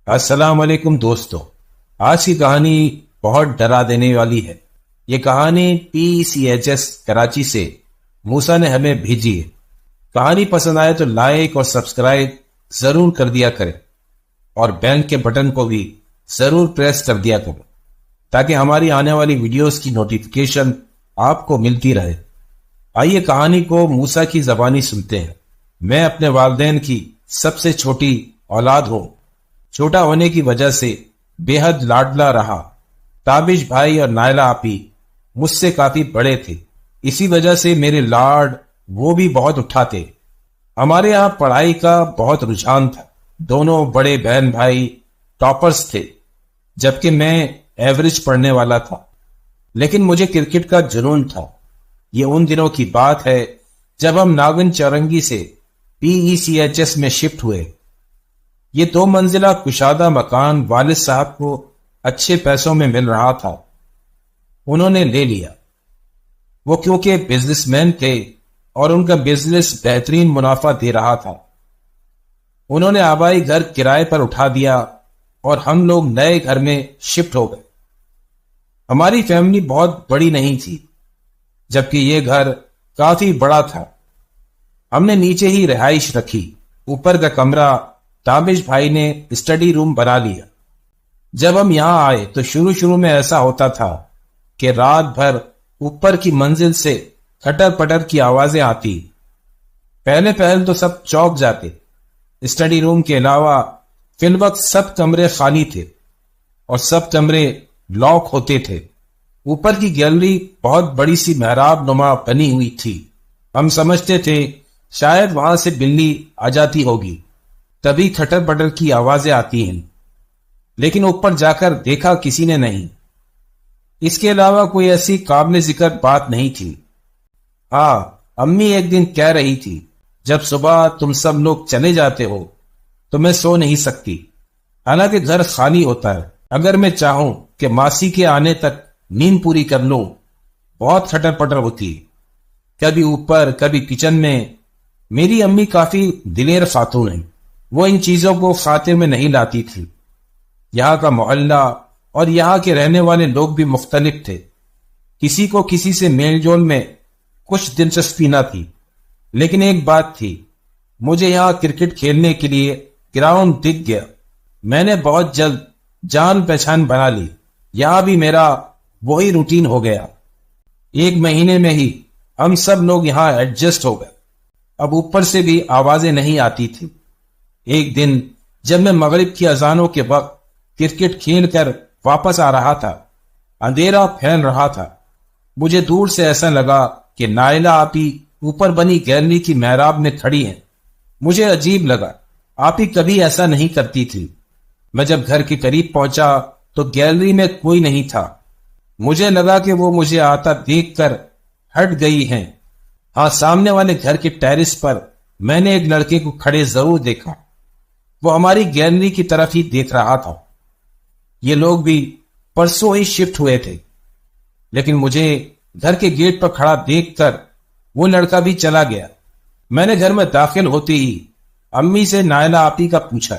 السلام علیکم دوستو، آج کی کہانی بہت ڈرا دینے والی ہے۔ یہ کہانی PCHS کراچی سے موسیٰ نے ہمیں بھیجی ہے۔ کہانی پسند آئے تو لائک اور سبسکرائب ضرور کر دیا کریں اور بیل کے بٹن کو بھی ضرور پریس کر دیا کریں تاکہ ہماری آنے والی ویڈیوز کی نوٹیفیکیشن آپ کو ملتی رہے۔ آئیے کہانی کو موسیٰ کی زبانی سنتے ہیں۔ میں اپنے والدین کی سب سے چھوٹی اولاد ہوں۔ چھوٹا ہونے کی وجہ سے بے حد لاڈلا رہا۔ تابش بھائی اور نائلہ آپی مجھ سے کافی بڑے تھے، اسی وجہ سے میرے لاڈ وہ بھی بہت اٹھاتے۔ ہمارے ہاں پڑھائی کا بہت رجحان تھا۔ دونوں بڑے بہن بھائی ٹاپرز تھے جبکہ میں ایوریج پڑھنے والا تھا، لیکن مجھے کرکٹ کا جنون تھا۔ یہ ان دنوں کی بات ہے جب ہم ناگن چورنگی سے PECHS میں شفٹ ہوئے۔ یہ 2 منزلہ کشادہ مکان والد صاحب کو اچھے پیسوں میں مل رہا تھا، انہوں نے لے لیا۔ وہ کیونکہ بزنس مین تھے اور ان کا بزنس بہترین منافع دے رہا تھا، انہوں نے آبائی گھر کرائے پر اٹھا دیا اور ہم لوگ نئے گھر میں شفٹ ہو گئے۔ ہماری فیملی بہت بڑی نہیں تھی جبکہ یہ گھر کافی بڑا تھا۔ ہم نے نیچے ہی رہائش رکھی، اوپر کا کمرہ تابش بھائی نے اسٹڈی روم بنا لیا۔ جب ہم یہاں آئے تو شروع میں ایسا ہوتا تھا کہ رات بھر اوپر کی منزل سے کھٹر پٹر کی آوازیں آتی۔ پہلے تو سب چوک جاتے۔ اسٹڈی روم کے علاوہ فی الوقت سب کمرے خالی تھے اور سب کمرے لاک ہوتے تھے۔ اوپر کی گیلری بہت بڑی سی محراب نما بنی ہوئی تھی۔ ہم سمجھتے تھے شاید وہاں سے بلی آ جاتی ہوگی، تبھی کھٹر پٹر کی آوازیں آتی ہیں، لیکن اوپر جا کر دیکھا کسی نے نہیں۔ اس کے علاوہ کوئی ایسی قابل ذکر بات نہیں تھی۔ ہاں، امی ایک دن کہہ رہی تھی جب صبح تم سب لوگ چلے جاتے ہو تو میں سو نہیں سکتی، حالانکہ گھر خالی ہوتا ہے۔ اگر میں چاہوں کہ ماسی کے آنے تک نیند پوری کر لوں، بہت کھٹر پٹر ہوتی، کبھی اوپر کبھی کچن میں۔ میری امی کافی دلیر خاتون ہیں، وہ ان چیزوں کو خاطر میں نہیں لاتی تھی۔ یہاں کا محلہ اور یہاں کے رہنے والے لوگ بھی مختلف تھے، کسی کو کسی سے میل جول میں کچھ دلچسپی نہ تھی۔ لیکن ایک بات تھی، مجھے یہاں کرکٹ کھیلنے کے لیے گراؤنڈ دکھ گیا۔ میں نے بہت جلد جان پہچان بنا لی، یہاں بھی میرا وہی روٹین ہو گیا۔ 1 مہینے میں ہی ہم سب لوگ یہاں ایڈجسٹ ہو گئے۔ اب اوپر سے بھی آوازیں نہیں آتی تھی۔ ایک دن جب میں مغرب کی اذانوں کے وقت کرکٹ کھیل کر واپس آ رہا تھا، اندھیرا پھیل رہا تھا۔ مجھے دور سے ایسا لگا کہ نائلہ آپی اوپر بنی گیلری کی محراب میں کھڑی ہیں۔ مجھے عجیب لگا، آپی کبھی ایسا نہیں کرتی تھی۔ میں جب گھر کے قریب پہنچا تو گیلری میں کوئی نہیں تھا۔ مجھے لگا کہ وہ مجھے آتا دیکھ کر ہٹ گئی ہیں۔ ہاں، سامنے والے گھر کے ٹیرس پر میں نے ایک لڑکے کو کھڑے ضرور دیکھا، وہ ہماری گیلری کی طرف ہی دیکھ رہا تھا۔ یہ لوگ بھی پرسوں ہی شفٹ ہوئے تھے، لیکن مجھے گھر کے گیٹ پر کھڑا دیکھ کر وہ لڑکا بھی چلا گیا۔ میں نے گھر میں داخل ہوتے ہی امی سے نائلہ آپی کا پوچھا،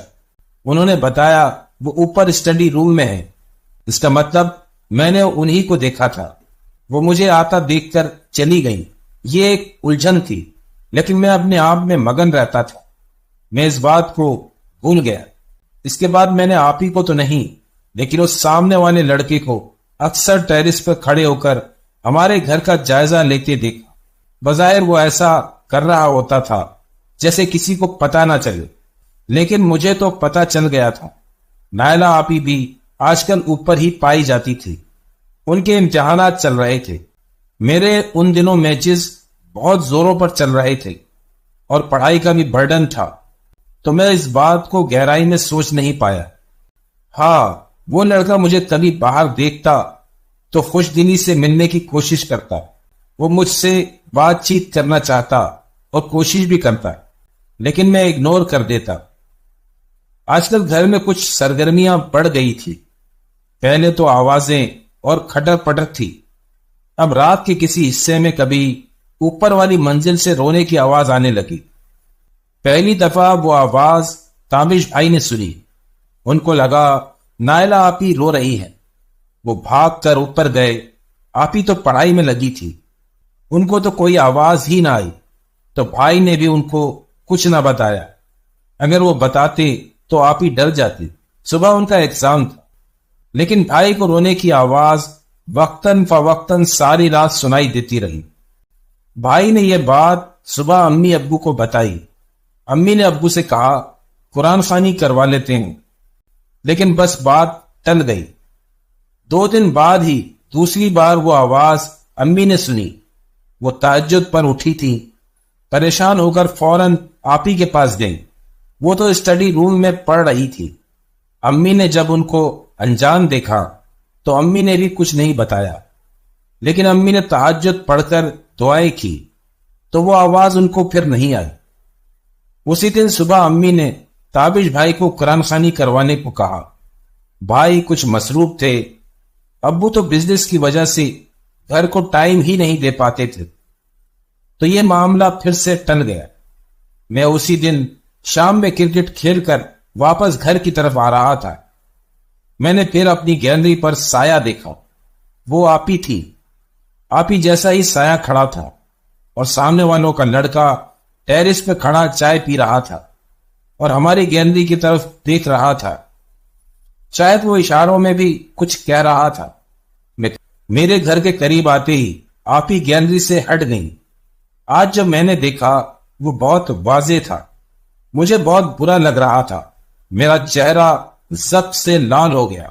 انہوں نے بتایا وہ اوپر اسٹڈی روم میں ہے۔ اس کا مطلب میں نے انہی کو دیکھا تھا۔ وہ مجھے آتا دیکھ کر چلی گئی۔ یہ ایک الجھن تھی، لیکن میں اپنے آپ میں مگن رہتا تھا۔ میں اس بات کو بھول گیا۔ اس کے بعد میں نے آپی کو تو نہیں، لیکن اس سامنے والے لڑکے کو اکثر ٹیرس پر کھڑے ہو کر ہمارے گھر کا جائزہ لیتے دیکھا۔ بظاہر وہ ایسا کر رہا ہوتا تھا جیسے کسی کو پتہ نہ چلے، لیکن مجھے تو پتہ چل گیا تھا۔ نائلہ آپی بھی آج کل اوپر ہی پائی جاتی تھی۔ ان کے امتحانات چل رہے تھے۔ میرے ان دنوں میچز بہت زوروں پر چل رہے تھے اور پڑھائی کا بھی برڈن تھا، تو میں اس بات کو گہرائی میں سوچ نہیں پایا۔ ہاں، وہ لڑکا مجھے کبھی باہر دیکھتا تو خوش دلی سے ملنے کی کوشش کرتا، وہ مجھ سے بات چیت کرنا چاہتا اور کوشش بھی کرتا، لیکن میں اگنور کر دیتا۔ آج کل گھر میں کچھ سرگرمیاں بڑھ گئی تھی۔ پہلے تو آوازیں اور کھٹر پٹر تھی، اب رات کے کسی حصے میں کبھی اوپر والی منزل سے رونے کی آواز آنے لگی۔ پہلی دفعہ وہ آواز تابش بھائی نے سنی۔ ان کو لگا نائلہ آپی رو رہی ہے۔ وہ بھاگ کر اوپر گئے۔ آپی تو پڑھائی میں لگی تھی، ان کو تو کوئی آواز ہی نہ آئی، تو بھائی نے بھی ان کو کچھ نہ بتایا۔ اگر وہ بتاتے تو آپی ڈر جاتی۔ صبح ان کا ایگزام تھا، لیکن بھائی کو رونے کی آواز وقتاً فوقتاً ساری رات سنائی دیتی رہی۔ بھائی نے یہ بات صبح امی ابو کو بتائی۔ امی نے ابو سے کہا قرآن خوانی کروا لیتے ہیں، لیکن بس بات ٹل گئی۔ 2 دن بعد ہی دوسری بار وہ آواز امی نے سنی۔ وہ تہجد پر اٹھی تھی، پریشان ہو کر فوراً آپی کے پاس گئی۔ وہ تو اسٹڈی روم میں پڑھ رہی تھی۔ امی نے جب ان کو انجان دیکھا تو امی نے بھی کچھ نہیں بتایا، لیکن امی نے تہجد پڑھ کر دعائیں کی تو وہ آواز ان کو پھر نہیں آئی۔ اسی دن صبح امی نے تابش بھائی کو قرآن خوانی کروانے کو کہا۔ بھائی کچھ مصروف تھے، ابو تو بزنس کی وجہ سے گھر کو ٹائم ہی نہیں دے پاتے تھے، تو یہ معاملہ پھر سے ٹل گیا۔ میں اسی دن شام میں کرکٹ کھیل کر واپس گھر کی طرف آ رہا تھا۔ میں نے پھر اپنی گیلری پر سایہ دیکھا، وہ آپی تھی۔ آپی جیسا ہی سایہ کھڑا تھا، اور سامنے والوں کا لڑکا ٹیرس پہ کھڑا چائے پی رہا تھا اور ہماری گیلری کی طرف دیکھ رہا تھا۔ شاید وہ اشاروں میں بھی کچھ کہہ رہا تھا۔ میرے گھر کے قریب آتے ہی آپی گیلری سے ہٹ گئی۔ آج جب میں نے دیکھا وہ بہت واضح تھا، مجھے بہت برا لگ رہا تھا۔ میرا چہرہ ضبط سے لال ہو گیا۔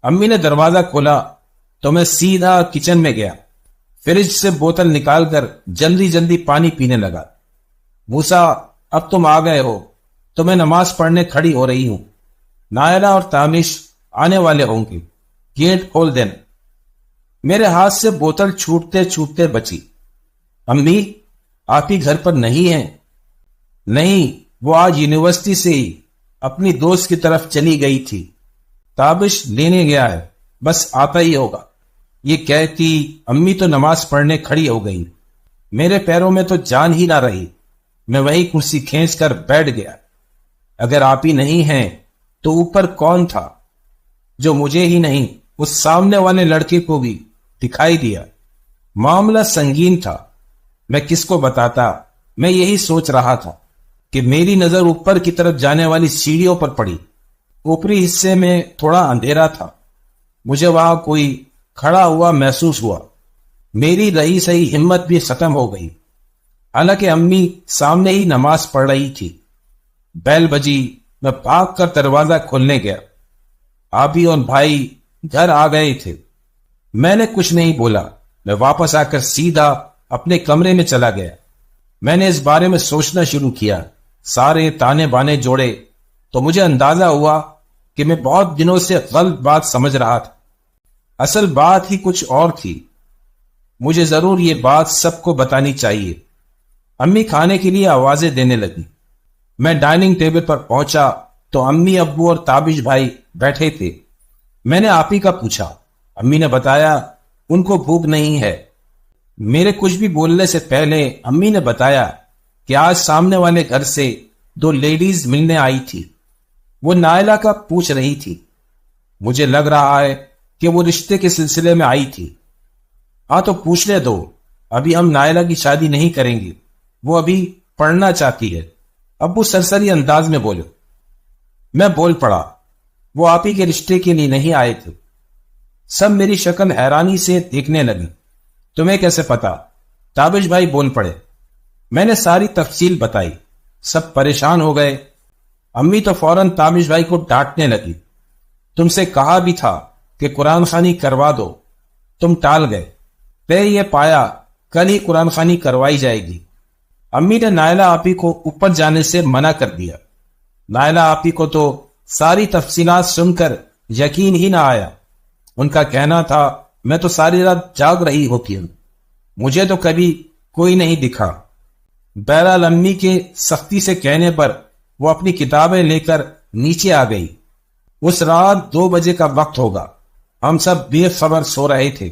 امی نے دروازہ کھولا تو میں سیدھا کچن میں گیا، فریج سے بوتل نکال کر جلدی جلدی پانی پینے لگا۔ موسیٰ اب تم آ گئے ہو تو میں نماز پڑھنے کھڑی ہو رہی ہوں، نائلہ اور تامش آنے والے ہوں گے، گیٹ کھول دینا۔ میرے ہاتھ سے بوتل چھوٹتے چھوٹتے بچی۔ امی آپ ہی گھر پر نہیں ہیں؟ نہیں، وہ آج یونیورسٹی سے ہی اپنی دوست کی طرف چلی گئی تھی، تابش لینے گیا ہے، بس آتا ہی ہوگا۔ یہ کہتی امی تو نماز پڑھنے کھڑی ہو گئی۔ میرے پیروں میں تو جان ہی نہ رہی، میں وہی کرسی کھینچ کر بیٹھ گیا۔ اگر آپ ہی نہیں ہیں تو اوپر کون تھا جو مجھے ہی نہیں اس سامنے والے لڑکے کو بھی دکھائی دیا؟ معاملہ سنگین تھا، میں کس کو بتاتا؟ میں یہی سوچ رہا تھا کہ میری نظر اوپر کی طرف جانے والی سیڑھیوں پر پڑی۔ اوپری حصے میں تھوڑا اندھیرا تھا، مجھے وہاں کوئی کھڑا ہوا محسوس ہوا۔ میری رہی سہی ہمت بھی ختم ہو گئی، حالانکہ امی سامنے ہی نماز پڑھ رہی تھی۔ بیل بجی، میں بھاگ کر دروازہ کھولنے گیا۔ آبی اور بھائی گھر آ گئے تھے۔ میں نے کچھ نہیں بولا، میں واپس آ کر سیدھا اپنے کمرے میں چلا گیا۔ میں نے اس بارے میں سوچنا شروع کیا، سارے تانے بانے جوڑے تو مجھے اندازہ ہوا کہ میں بہت دنوں سے غلط بات سمجھ رہا تھا۔ اصل بات ہی کچھ اور تھی۔ مجھے ضرور یہ بات سب کو بتانی چاہیے۔ امی کھانے کے لیے آوازیں دینے لگی۔ میں ڈائننگ ٹیبل پر پہنچا تو امی ابو اور تابش بھائی بیٹھے تھے۔ میں نے آپی کا پوچھا، امی نے بتایا ان کو بھوک نہیں ہے۔ میرے کچھ بھی بولنے سے پہلے امی نے بتایا کہ آج سامنے والے گھر سے 2 لیڈیز ملنے آئی تھی، وہ نائلہ کا پوچھ رہی تھی۔ مجھے لگ رہا ہے کہ وہ رشتے کے سلسلے میں آئی تھی۔ ہاں تو پوچھنے دو، ابھی ہم نائلہ کی شادی نہیں کریں گے، وہ ابھی پڑھنا چاہتی ہے، ابو سرسری انداز میں بولے۔ میں بول پڑا، وہ آپ ہی کے رشتے کے لیے نہیں آئے تھے۔ سب میری شکل حیرانی سے دیکھنے لگے۔ تمہیں کیسے پتا؟ تابش بھائی بول پڑے۔ میں نے ساری تفصیل بتائی، سب پریشان ہو گئے۔ امی تو فوراً تابش بھائی کو ڈانٹنے لگی، تم سے کہا بھی تھا کہ قرآن خوانی کروا دو، تم ٹال گئے، تے یہ پایا کل ہی قرآن خوانی کروائی جائے گی۔ امی نے نائلہ آپی کو اوپر جانے سے منع کر دیا۔ نائلہ آپی کو تو ساری تفصیلات سن کر یقین ہی نہ آیا۔ ان کا کہنا تھا میں تو ساری رات جاگ رہی ہوتی ہوں، مجھے تو کبھی کوئی نہیں دکھا۔ بہرحال امی کے سختی سے کہنے پر وہ اپنی کتابیں لے کر نیچے آ گئی۔ اس رات 2 بجے کا وقت ہوگا، ہم سب بے خبر سو رہے تھے۔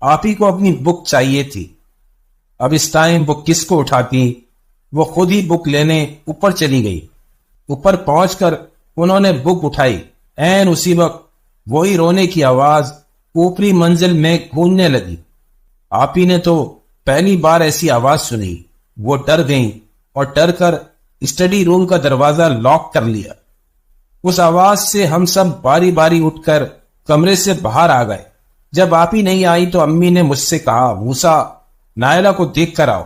آپی کو اپنی بک چاہیے تھی۔ اب اس ٹائم وہ کس کو اٹھاتی؟ وہ خود ہی بک لینے اوپر چلی گئی۔ اوپر پہنچ کر انہوں نے بک اٹھائی. عین اسی وقت وہی رونے کی آواز اوپری منزل میں گونجنے لگی. آپی نے تو پہلی بار ایسی آواز سنی. وہ ڈر گئیں اور ڈر کر اسٹڈی روم کا دروازہ لاک کر لیا. اس آواز سے ہم سب باری باری اٹھ کر کمرے سے باہر آ گئے. جب آپی نہیں آئی تو امی نے مجھ سے کہا, موسیٰ, نائلہ کو دیکھ کر آؤ.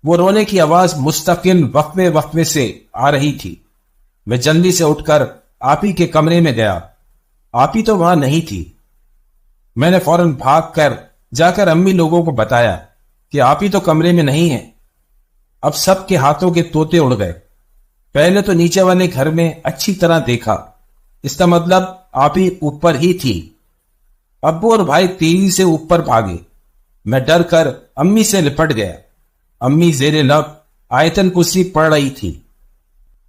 وہ رونے کی آواز مستقل وقفے وقفے سے آ رہی تھی. میں جلدی سے اٹھ کر آپی کے کمرے میں گیا. آپی تو وہاں نہیں تھی. میں نے فوراً بھاگ کر جا کر امی لوگوں کو بتایا کہ آپی تو کمرے میں نہیں ہے. اب سب کے ہاتھوں کے طوطے اڑ گئے. پہلے تو نیچے والے گھر میں اچھی طرح دیکھا, اس کا مطلب آپی اوپر ہی تھی. ابو اور بھائی تیزی سے اوپر بھاگے. میں ڈر کر امی سے لپٹ گیا. امی زیر لب آیتن کرسی پڑھ رہی تھی.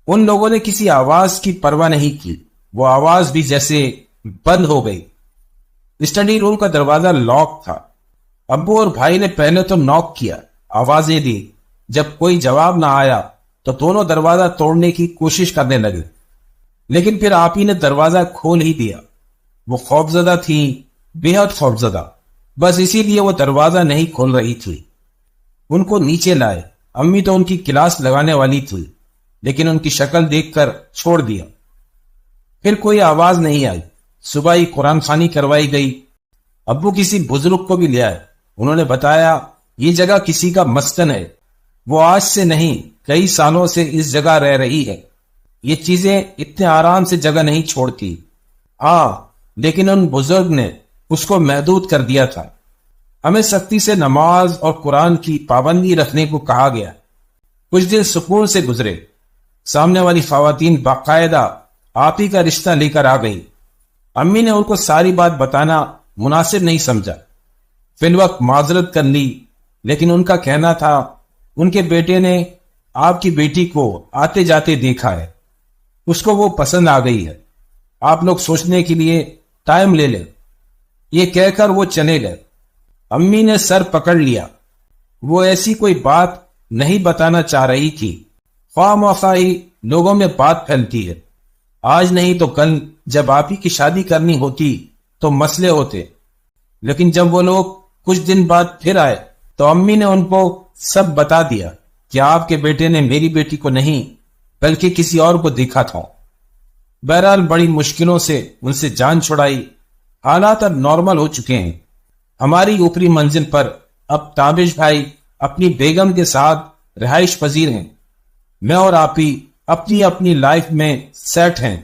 ان لوگوں نے کسی آواز کی پرواہ نہیں کی. وہ آواز بھی جیسے بند ہو گئی. اسٹڈی روم کا دروازہ لاک تھا. ابو اور بھائی نے پہلے تو ناک کیا, آوازیں دی. جب کوئی جواب نہ آیا تو دونوں دروازہ توڑنے کی کوشش کرنے لگے, لیکن پھر آپی نے دروازہ کھول ہی دیا. وہ خوفزدہ تھی, بے حد خوفزدہ. بس اسی لیے وہ دروازہ نہیں کھول رہی تھی. ان کو نیچے لائے. امی تو ان کی کلاس لگانے والی تھی, لیکن ان کی شکل دیکھ کر چھوڑ دیا. پھر کوئی آواز نہیں آئی. صبح ہی قرآن خوانی کروائی گئی. ابو کسی بزرگ کو بھی لے آئے. انہوں نے بتایا یہ جگہ کسی کا مسکن ہے. وہ آج سے نہیں کئی سالوں سے اس جگہ رہ رہی ہے. یہ چیزیں اتنے آرام سے جگہ نہیں چھوڑتی. ہاں, لیکن ان بزرگ نے اس کو محدود کر دیا تھا. ہمیں سختی سے نماز اور قرآن کی پابندی رکھنے کو کہا گیا. کچھ دن سکون سے گزرے. سامنے والی خواتین باقاعدہ آپی کا رشتہ لے کر آ گئی. امی نے ان کو ساری بات بتانا مناسب نہیں سمجھا. فی الوقت معذرت کر لی, لیکن ان کا کہنا تھا ان کے بیٹے نے آپ کی بیٹی کو آتے جاتے دیکھا ہے, اس کو وہ پسند آ گئی ہے. آپ لوگ سوچنے کے لیے ٹائم لے لیں. یہ کہہ کر وہ چلے گئے. امی نے سر پکڑ لیا. وہ ایسی کوئی بات نہیں بتانا چاہ رہی تھی. خواہ مخواہ ہی لوگوں میں بات پھیلتی ہے. آج نہیں تو کل جب آپ ہی کی شادی کرنی ہوتی تو مسئلے ہوتے, لیکن جب وہ لوگ کچھ دن بعد پھر آئے تو امی نے ان کو سب بتا دیا کہ آپ کے بیٹے نے میری بیٹی کو نہیں بلکہ کسی اور کو دیکھا تھا. بہرحال بڑی مشکلوں سے ان سے جان چھڑائی. حالات اب نارمل ہو چکے ہیں. ہماری اوپری منزل پر اب تابش بھائی اپنی بیگم کے ساتھ رہائش پذیر ہیں. میں اور آپی اپنی اپنی لائف میں سیٹ ہیں.